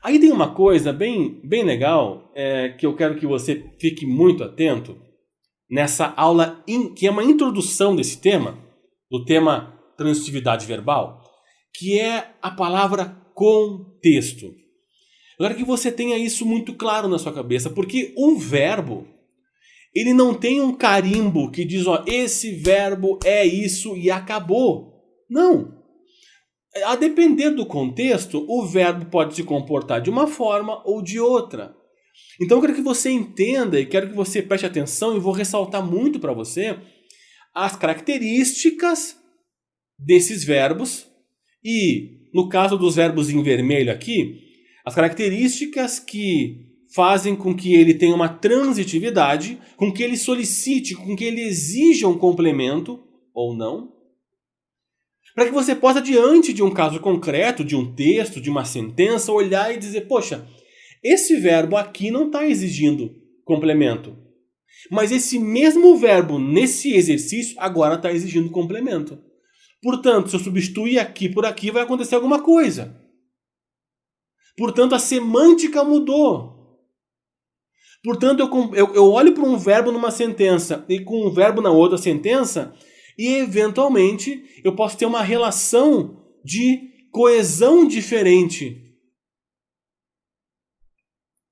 Aí tem uma coisa bem legal que eu quero que você fique muito atento nessa aula que é uma introdução desse tema, do tema transitividade verbal, que é a palavra contexto. Eu quero que você tenha isso muito claro na sua cabeça, porque um verbo, ele não tem um carimbo que diz, ó, esse verbo é isso e acabou. Não. A depender do contexto, o verbo pode se comportar de uma forma ou de outra. Então eu quero que você entenda e quero que você preste atenção e vou ressaltar muito para você as características desses verbos e, no caso dos verbos em vermelho aqui, as características que fazem com que ele tenha uma transitividade, com que ele solicite, com que ele exija um complemento ou não, para que você possa, diante de um caso concreto, de um texto, de uma sentença, olhar e dizer, poxa, esse verbo aqui não está exigindo complemento. Mas esse mesmo verbo, nesse exercício, agora está exigindo complemento. Portanto, se eu substituir aqui por aqui, vai acontecer alguma coisa. Portanto, a semântica mudou. Portanto, eu olho para um verbo numa sentença e com um verbo na outra sentença e, eventualmente, eu posso ter uma relação de coesão diferente.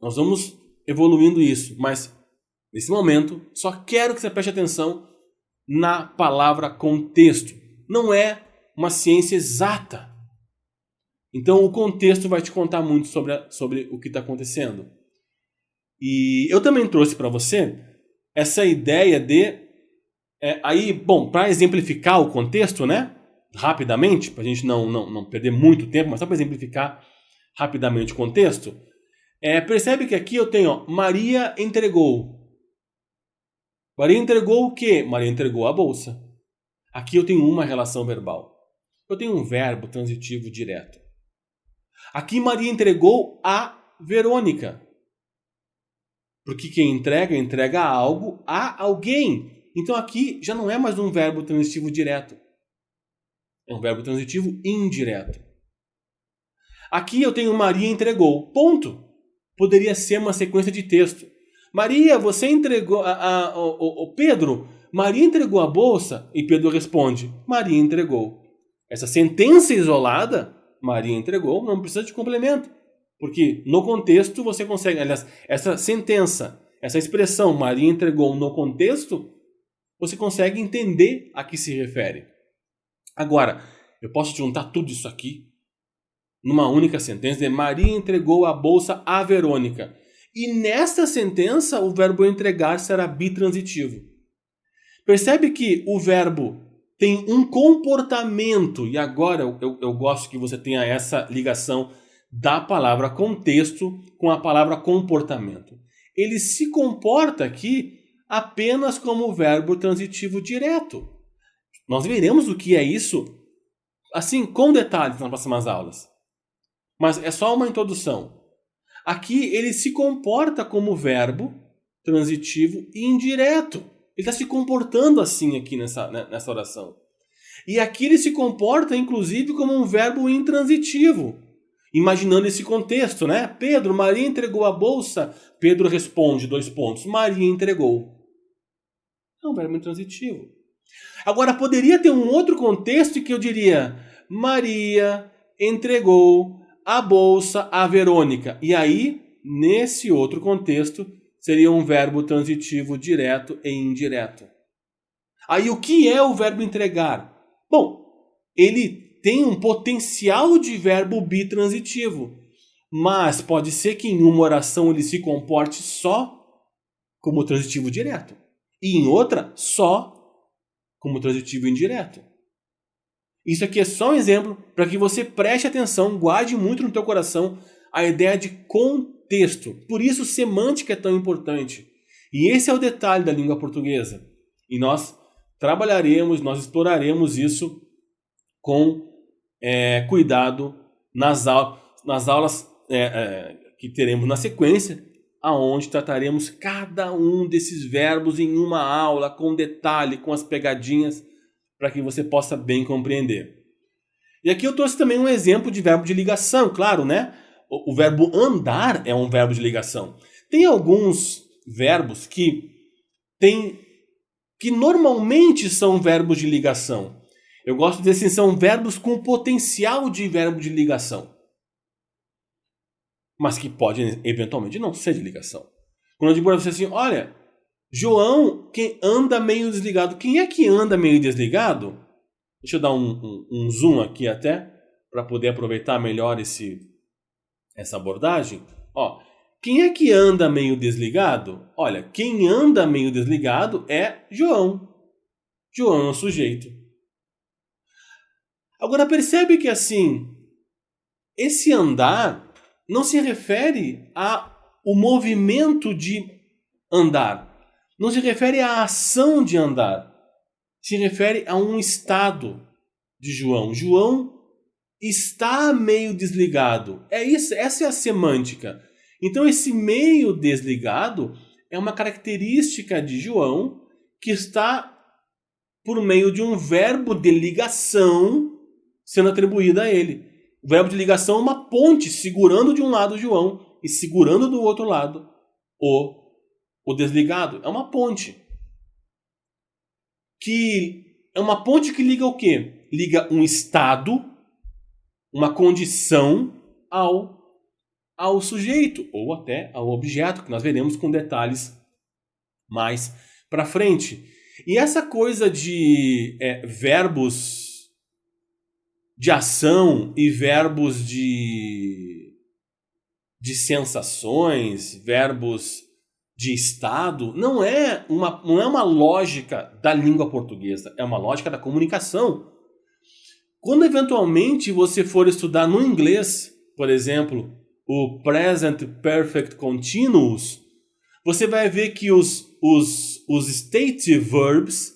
Nós vamos evoluindo isso, mas nesse momento só quero que você preste atenção na palavra contexto. Não é uma ciência exata. Então o contexto vai te contar muito sobre o que está acontecendo. E eu também trouxe para você essa ideia de... para exemplificar o contexto, né? Rapidamente, para a gente não perder muito tempo, mas só para exemplificar rapidamente o contexto. Percebe que aqui eu tenho, ó, Maria entregou. Maria entregou o quê? Maria entregou a bolsa. Aqui eu tenho uma relação verbal. Eu tenho um verbo transitivo direto. Aqui Maria entregou a Verônica. Porque quem entrega algo a alguém. Então aqui já não é mais um verbo transitivo direto. É um verbo transitivo indireto. Aqui eu tenho Maria entregou. Ponto. Poderia ser uma sequência de texto. Maria, você entregou... Pedro, Maria entregou a bolsa? E Pedro responde, Maria entregou. Essa sentença isolada, Maria entregou, não precisa de complemento. Porque no contexto você consegue... Aliás, essa sentença, essa expressão, Maria entregou no contexto, você consegue entender a que se refere. Agora, eu posso juntar tudo isso aqui numa única sentença, Maria entregou a bolsa a Verônica. E nesta sentença, o verbo entregar será bitransitivo. Percebe que o verbo tem um comportamento, e agora eu gosto que você tenha essa ligação da palavra contexto com a palavra comportamento. Ele se comporta aqui apenas como verbo transitivo direto. Nós veremos o que é isso, assim, com detalhes nas próximas aulas. Mas é só uma introdução. Aqui ele se comporta como verbo transitivo indireto. Ele está se comportando assim aqui nessa oração. E aqui ele se comporta, inclusive, como um verbo intransitivo. Imaginando esse contexto, né? Pedro, Maria entregou a bolsa. Pedro responde, : Maria entregou. É um verbo intransitivo. Agora, poderia ter um outro contexto em que eu diria Maria entregou a bolsa a Verônica. E aí, nesse outro contexto, seria um verbo transitivo direto e indireto. Aí, o que é o verbo entregar? Bom, ele tem um potencial de verbo bitransitivo. Mas pode ser que em uma oração ele se comporte só como transitivo direto. E em outra, só como transitivo indireto. Isso aqui é só um exemplo para que você preste atenção, guarde muito no teu coração a ideia de contexto. Por isso semântica é tão importante. E esse é o detalhe da língua portuguesa. E nós trabalharemos, nós exploraremos isso com cuidado nas aulas que teremos na sequência, aonde trataremos cada um desses verbos em uma aula, com detalhe, com as pegadinhas, para que você possa bem compreender. E aqui eu trouxe também um exemplo de verbo de ligação, claro, né? o verbo andar é um verbo de ligação. Tem alguns verbos que normalmente são verbos de ligação. Eu gosto de dizer assim, são verbos com potencial de verbo de ligação. Mas que podem, eventualmente, não ser de ligação. Quando eu digo para você assim, olha, João, quem anda meio desligado. Quem é que anda meio desligado? Deixa eu dar um zoom aqui até, para poder aproveitar melhor essa abordagem. Ó, quem é que anda meio desligado? Olha, quem anda meio desligado é João. João é o sujeito. Agora percebe que assim, esse andar não se refere ao movimento de andar. Não se refere à ação de andar. Se refere a um estado de João. João está meio desligado. Essa é a semântica. Então esse meio desligado é uma característica de João que está por meio de um verbo de ligação sendo atribuído a ele. O verbo de ligação é uma ponte segurando de um lado João e segurando do outro lado o desligado. É uma ponte. É uma ponte que liga o quê? Liga um estado, uma condição ao sujeito ou até ao objeto, que nós veremos com detalhes mais para frente. E essa coisa de verbos de ação e verbos de sensações, verbos de estado, não é uma lógica da língua portuguesa, é uma lógica da comunicação. Quando eventualmente você for estudar no inglês, por exemplo, o Present Perfect Continuous, você vai ver que os state verbs,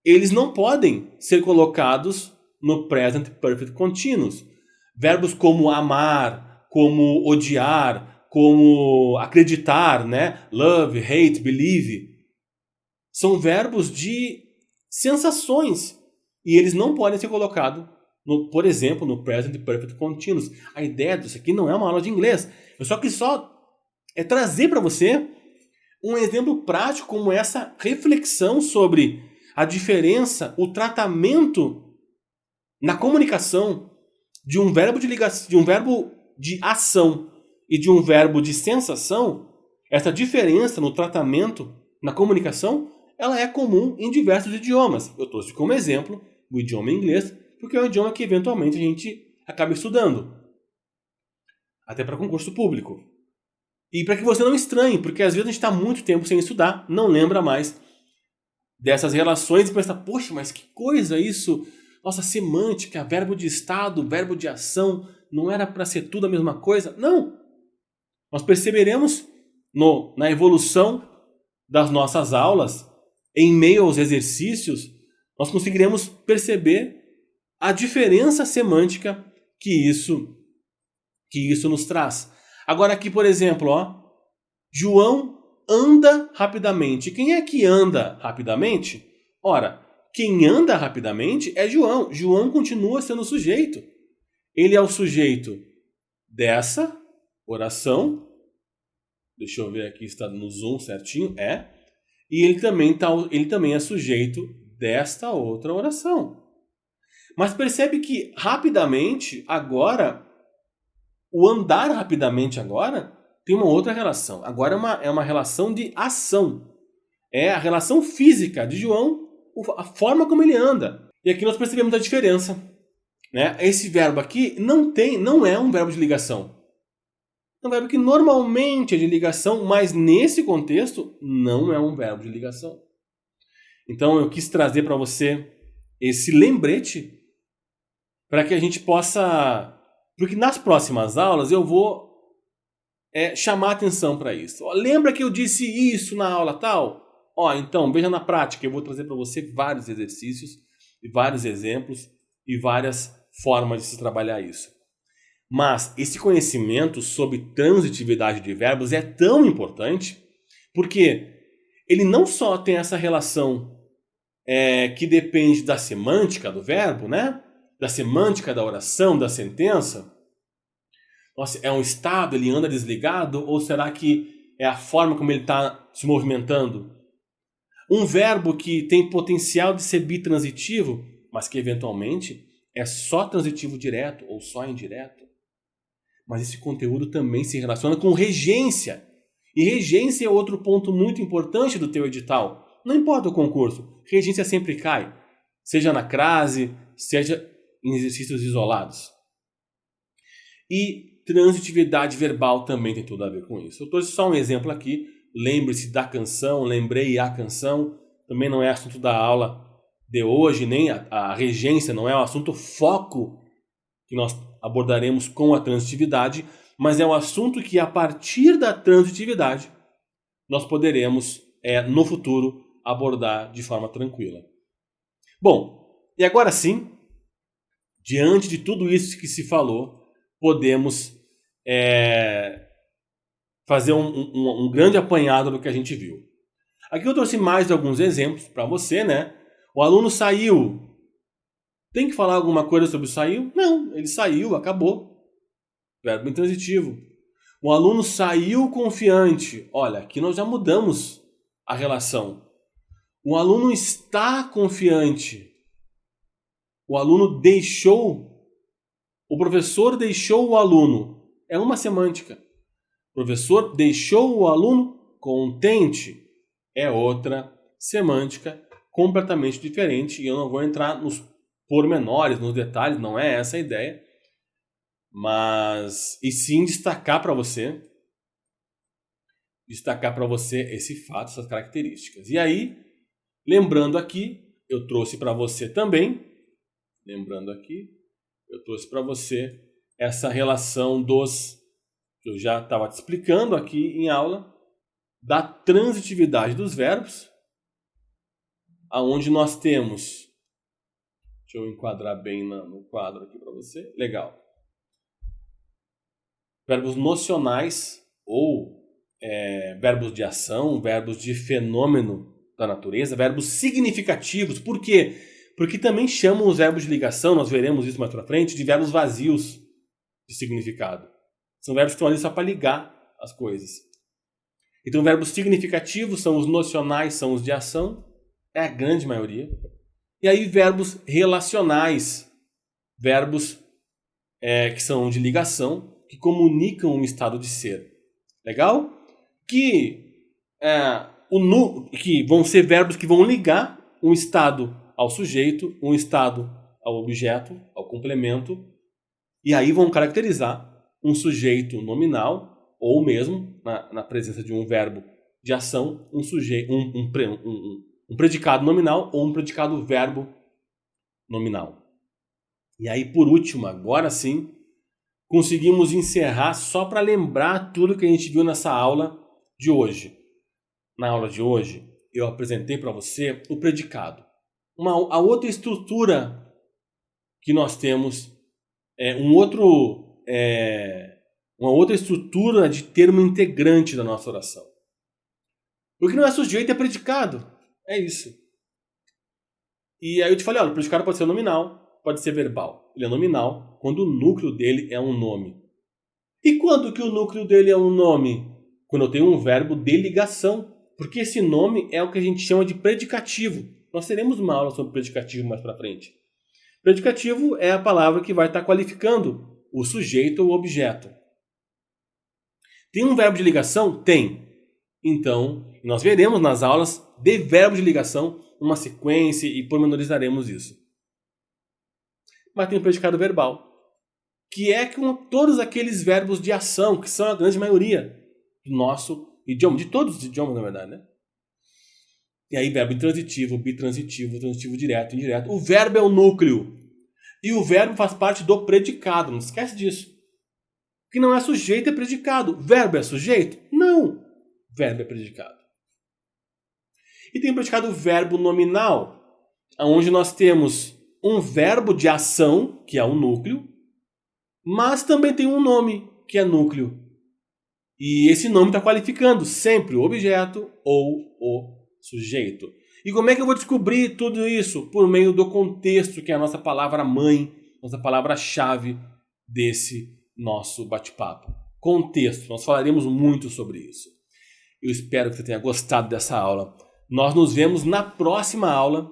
eles não podem ser colocados no Present Perfect Continuous. Verbos como amar, como odiar, como acreditar, né? Love, hate, believe, são verbos de sensações. E eles não podem ser colocados, por exemplo, no Present Perfect Continuous. A ideia disso aqui não é uma aula de inglês. Eu só quis trazer para você um exemplo prático como essa reflexão sobre a diferença, o tratamento na comunicação de um verbo de ligação, de um verbo de ação e de um verbo de sensação. Essa diferença no tratamento na comunicação, ela é comum em diversos idiomas. Eu trouxe como exemplo o idioma inglês, porque é um idioma que eventualmente a gente acaba estudando, até para concurso público. E para que você não estranhe, porque às vezes a gente está muito tempo sem estudar, não lembra mais dessas relações e pensa, poxa, mas que coisa isso? Nossa, semântica, verbo de estado, verbo de ação, não era para ser tudo a mesma coisa? Não! Nós perceberemos na evolução das nossas aulas, em meio aos exercícios, nós conseguiremos perceber a diferença semântica que isso nos traz. Agora aqui, por exemplo, ó, João anda rapidamente. Quem é que anda rapidamente? Ora, quem anda rapidamente é João. João continua sendo o sujeito. Ele é o sujeito dessa oração. Deixa eu ver aqui se está no zoom certinho. E ele também é sujeito desta outra oração. Mas percebe que rapidamente agora, o andar rapidamente agora tem uma outra relação. Agora é uma relação de ação. É a relação física de João, a forma como ele anda. E aqui nós percebemos a diferença, né? Esse verbo aqui não é um verbo de ligação. É um verbo que normalmente é de ligação, mas nesse contexto não é um verbo de ligação. Então eu quis trazer para você esse lembrete para que a gente possa... Porque nas próximas aulas eu vou chamar atenção para isso. Ó, lembra que eu disse isso na aula tal? Ó, então, veja na prática. Eu vou trazer para você vários exercícios, e vários exemplos e várias formas de se trabalhar isso. Mas esse conhecimento sobre transitividade de verbos é tão importante porque ele não só tem essa relação que depende da semântica do verbo, né? Da semântica da oração, da sentença. Nossa, é um estado, ele anda desligado? Ou será que é a forma como ele está se movimentando? Um verbo que tem potencial de ser bitransitivo, mas que eventualmente é só transitivo direto ou só indireto. Mas esse conteúdo também se relaciona com regência. E regência é outro ponto muito importante do teu edital. Não importa o concurso, regência sempre cai. Seja na crase, seja em exercícios isolados. E transitividade verbal também tem tudo a ver com isso. Eu trouxe só um exemplo aqui. Lembre-se da canção, lembrei a canção. Também não é assunto da aula de hoje, nem a regência, não é o assunto foco que nós abordaremos com a transitividade, mas é um assunto que a partir da transitividade nós poderemos, no futuro, abordar de forma tranquila. Bom, e agora sim, diante de tudo isso que se falou, podemos fazer um grande apanhado do que a gente viu. Aqui eu trouxe mais alguns exemplos para você, né? O aluno saiu. Tem que falar alguma coisa sobre saiu? Não, ele saiu, acabou. Verbo intransitivo. O aluno saiu confiante. Olha, aqui nós já mudamos a relação. O aluno está confiante. O aluno deixou. O professor deixou o aluno. É uma semântica. O professor deixou o aluno contente. É outra semântica completamente diferente. E eu não vou entrar nos pormenores, nos detalhes, não é essa a ideia. Mas, e sim destacar para você esse fato, essas características. E aí, lembrando aqui, eu trouxe para você também, essa relação que eu já estava te explicando aqui em aula, da transitividade dos verbos, aonde nós temos, deixa eu enquadrar bem no quadro aqui para você, legal. Verbos nocionais ou verbos de ação, verbos de fenômeno da natureza, verbos significativos. Por quê? Porque também chamam os verbos de ligação, nós veremos isso mais para frente, de verbos vazios de significado. São verbos que estão ali só para ligar as coisas. Então, verbos significativos são os nocionais, são os de ação, é a grande maioria. E aí, verbos relacionais, verbos que são de ligação, que comunicam um estado de ser. Legal? Que vão ser verbos que vão ligar um estado ao sujeito, um estado ao objeto, ao complemento, e aí vão caracterizar um sujeito nominal, ou mesmo, na presença de um verbo de ação, um predicado nominal ou um predicado verbo nominal. E aí, por último, agora sim, conseguimos encerrar só para lembrar tudo que a gente viu nessa aula de hoje. Na aula de hoje, eu apresentei para você o predicado. A outra estrutura que nós temos uma outra estrutura de termo integrante da nossa oração. Porque não é sujeito, é predicado. É isso. E aí eu te falei, olha, o predicado pode ser nominal, pode ser verbal. Ele é nominal quando o núcleo dele é um nome. E quando que o núcleo dele é um nome? Quando eu tenho um verbo de ligação. Porque esse nome é o que a gente chama de predicativo. Nós teremos uma aula sobre predicativo mais para frente. Predicativo é a palavra que vai estar qualificando o sujeito ou o objeto. Tem um verbo de ligação? Tem. Então, nós veremos nas aulas de verbo de ligação uma sequência e pormenorizaremos isso. Mas tem o predicado verbal, que é com todos aqueles verbos de ação, que são a grande maioria do nosso idioma, de todos os idiomas, na verdade, né? E aí, verbo intransitivo, bitransitivo, transitivo direto, indireto. O verbo é o núcleo. E o verbo faz parte do predicado, não esquece disso. Que não é sujeito, é predicado. Verbo é sujeito? Não. Verbo é predicado. E tem o predicado verbo nominal, onde nós temos um verbo de ação, que é o núcleo, mas também tem um nome, que é núcleo. E esse nome está qualificando sempre o objeto ou o sujeito. E como é que eu vou descobrir tudo isso? Por meio do contexto, que é a nossa palavra-mãe, nossa palavra-chave desse nosso bate-papo. Contexto, nós falaremos muito sobre isso. Eu espero que você tenha gostado dessa aula. Nós nos vemos na próxima aula,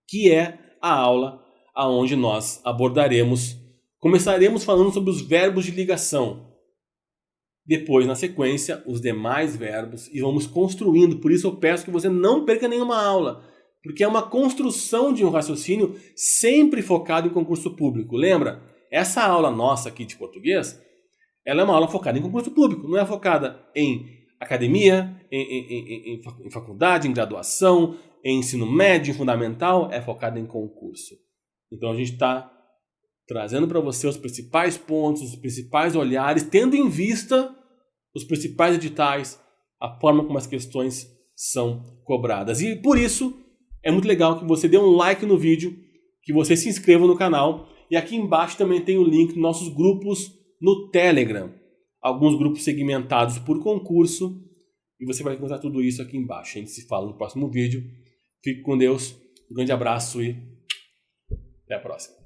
que é a aula onde nós começaremos falando sobre os verbos de ligação. Depois, na sequência, os demais verbos e vamos construindo. Por isso eu peço que você não perca nenhuma aula, porque é uma construção de um raciocínio sempre focado em concurso público. Lembra? Essa aula nossa aqui de português, ela é uma aula focada em concurso público, não é focada em academia, em faculdade, em graduação, em ensino médio, em fundamental, é focada em concurso. Então a gente está trazendo para você os principais pontos, os principais olhares, tendo em vista os principais editais, a forma como as questões são cobradas. E por isso é muito legal que você dê um like no vídeo, que você se inscreva no canal. E aqui embaixo também tem o link dos nossos grupos no Telegram. Alguns grupos segmentados por concurso. E você vai encontrar tudo isso aqui embaixo. A gente se fala no próximo vídeo. Fique com Deus. Um grande abraço e até a próxima.